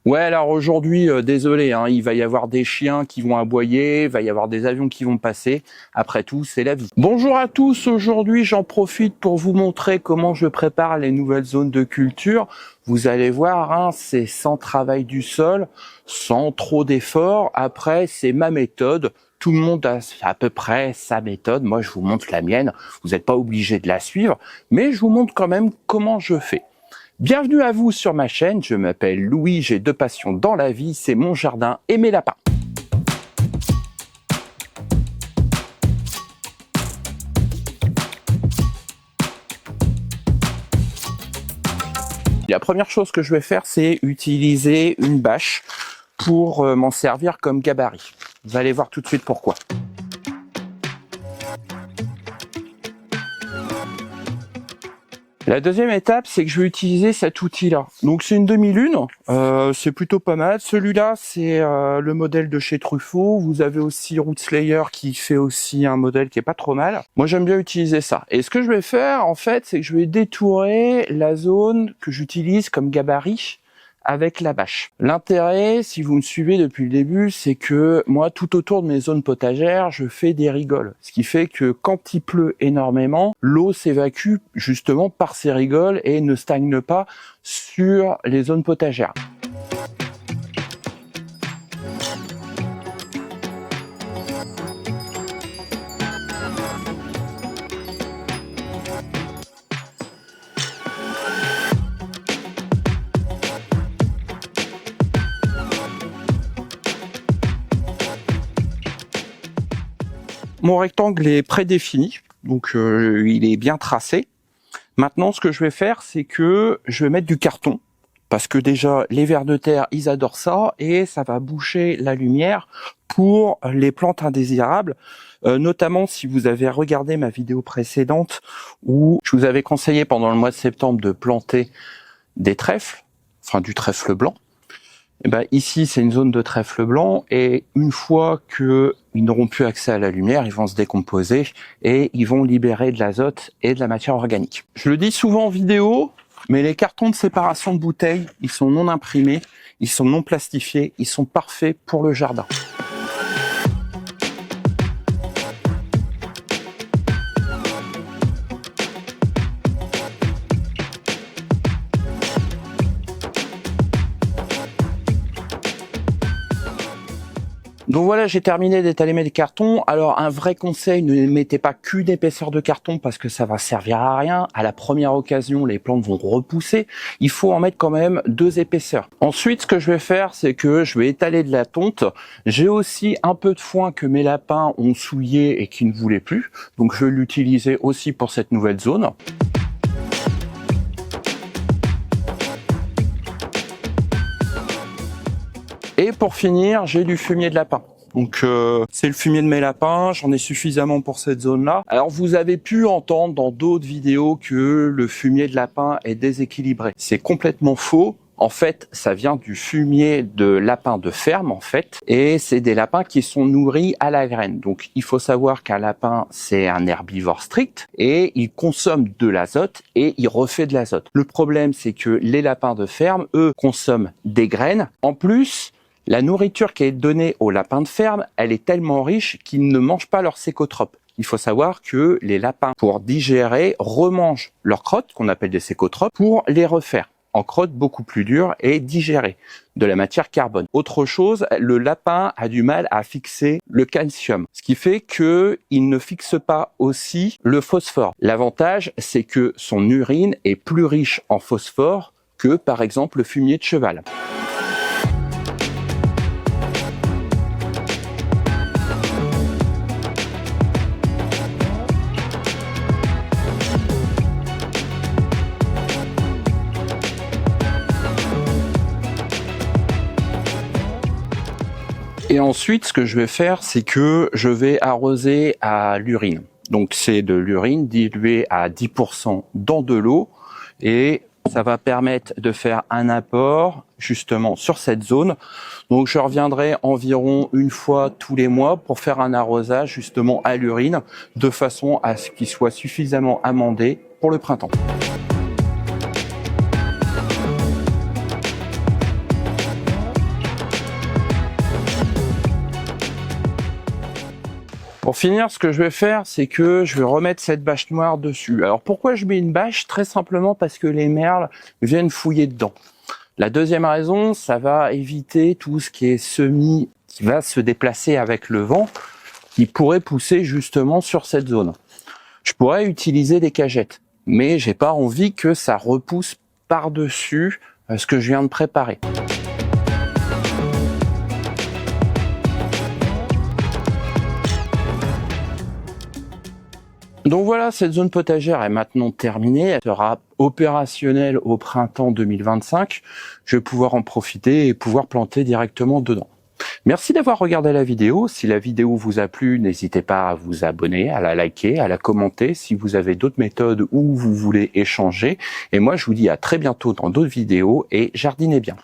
Ouais, alors aujourd'hui, désolé, hein, il va y avoir des chiens qui vont aboyer, il va y avoir des avions qui vont passer. Après tout, c'est la vie. Bonjour à tous, aujourd'hui j'en profite pour vous montrer comment je prépare les nouvelles zones de culture. Vous allez voir, hein, c'est sans travail du sol, sans trop d'efforts. Après, c'est ma méthode. Tout le monde a à peu près sa méthode. Moi, je vous montre la mienne. Vous n'êtes pas obligé de la suivre, mais je vous montre quand même comment je fais. Bienvenue à vous sur ma chaîne, je m'appelle Louis, j'ai deux passions dans la vie, c'est mon jardin et mes lapins. La première chose que je vais faire, c'est utiliser une bâche pour m'en servir comme gabarit. Vous allez voir tout de suite pourquoi. La deuxième étape, c'est que je vais utiliser cet outil-là. Donc c'est une demi-lune, c'est plutôt pas mal. Celui-là, c'est le modèle de chez Truffaut. Vous avez aussi Rootslayer qui fait aussi un modèle qui est pas trop mal. Moi, j'aime bien utiliser ça. Et ce que je vais faire, en fait, c'est que je vais détourer la zone que j'utilise comme gabarit avec la bâche. L'intérêt, si vous me suivez depuis le début, c'est que moi, tout autour de mes zones potagères, je fais des rigoles. Ce qui fait que quand il pleut énormément, l'eau s'évacue justement par ces rigoles et ne stagne pas sur les zones potagères. Mon rectangle est prédéfini, donc il est bien tracé. Maintenant, ce que je vais faire, c'est que je vais mettre du carton, parce que déjà, les vers de terre, ils adorent ça, et ça va boucher la lumière pour les plantes indésirables, notamment si vous avez regardé ma vidéo précédente, où je vous avais conseillé pendant le mois de septembre de planter des trèfles, enfin du trèfle blanc. Et ben ici, c'est une zone de trèfle blanc et une fois qu'ils n'auront plus accès à la lumière, ils vont se décomposer et ils vont libérer de l'azote et de la matière organique. Je le dis souvent en vidéo, mais les cartons de séparation de bouteilles, ils sont non imprimés, ils sont non plastifiés, ils sont parfaits pour le jardin. Donc voilà, j'ai terminé d'étaler mes cartons. Alors un vrai conseil, ne mettez pas qu'une épaisseur de carton parce que ça va servir à rien. À la première occasion, les plantes vont repousser. Il faut en mettre quand même 2 épaisseurs. Ensuite, ce que je vais faire, c'est que je vais étaler de la tonte. J'ai aussi un peu de foin que mes lapins ont souillé et qui ne voulaient plus. Donc je vais l'utiliser aussi pour cette nouvelle zone. Et pour finir, j'ai du fumier de lapin. Donc c'est le fumier de mes lapins, j'en ai suffisamment pour cette zone-là. Alors vous avez pu entendre dans d'autres vidéos que le fumier de lapin est déséquilibré. C'est complètement faux. En fait, ça vient du fumier de lapin de ferme, en fait, et c'est des lapins qui sont nourris à la graine. Donc, il faut savoir qu'un lapin, c'est un herbivore strict, et il consomme de l'azote, et il refait de l'azote. Le problème, c'est que les lapins de ferme, eux, consomment des graines. En plus, la nourriture qui est donnée aux lapins de ferme, elle est tellement riche qu'ils ne mangent pas leurs cécotropes. Il faut savoir que les lapins, pour digérer, remangent leurs crottes, qu'on appelle des cécotropes, pour les refaire en crotte beaucoup plus dure et digérée, de la matière carbone. Autre chose, le lapin a du mal à fixer le calcium, ce qui fait que il ne fixe pas aussi le phosphore. L'avantage, c'est que son urine est plus riche en phosphore que, par exemple, le fumier de cheval. Et ensuite, ce que je vais faire, c'est que je vais arroser à l'urine. Donc c'est de l'urine diluée à 10% dans de l'eau et ça va permettre de faire un apport justement sur cette zone. Donc je reviendrai environ une fois tous les mois pour faire un arrosage justement à l'urine de façon à ce qu'il soit suffisamment amendé pour le printemps. Pour finir, ce que je vais faire, c'est que je vais remettre cette bâche noire dessus. Alors pourquoi je mets une bâche? Très simplement parce que les merles viennent fouiller dedans. La deuxième raison, ça va éviter tout ce qui est semis qui va se déplacer avec le vent, qui pourrait pousser justement sur cette zone. Je pourrais utiliser des cagettes, mais j'ai pas envie que ça repousse par-dessus ce que je viens de préparer. Donc voilà, cette zone potagère est maintenant terminée, elle sera opérationnelle au printemps 2025. Je vais pouvoir en profiter et pouvoir planter directement dedans. Merci d'avoir regardé la vidéo. Si la vidéo vous a plu, n'hésitez pas à vous abonner, à la liker, à la commenter si vous avez d'autres méthodes ou vous voulez échanger. Et moi, je vous dis à très bientôt dans d'autres vidéos et jardinez bien.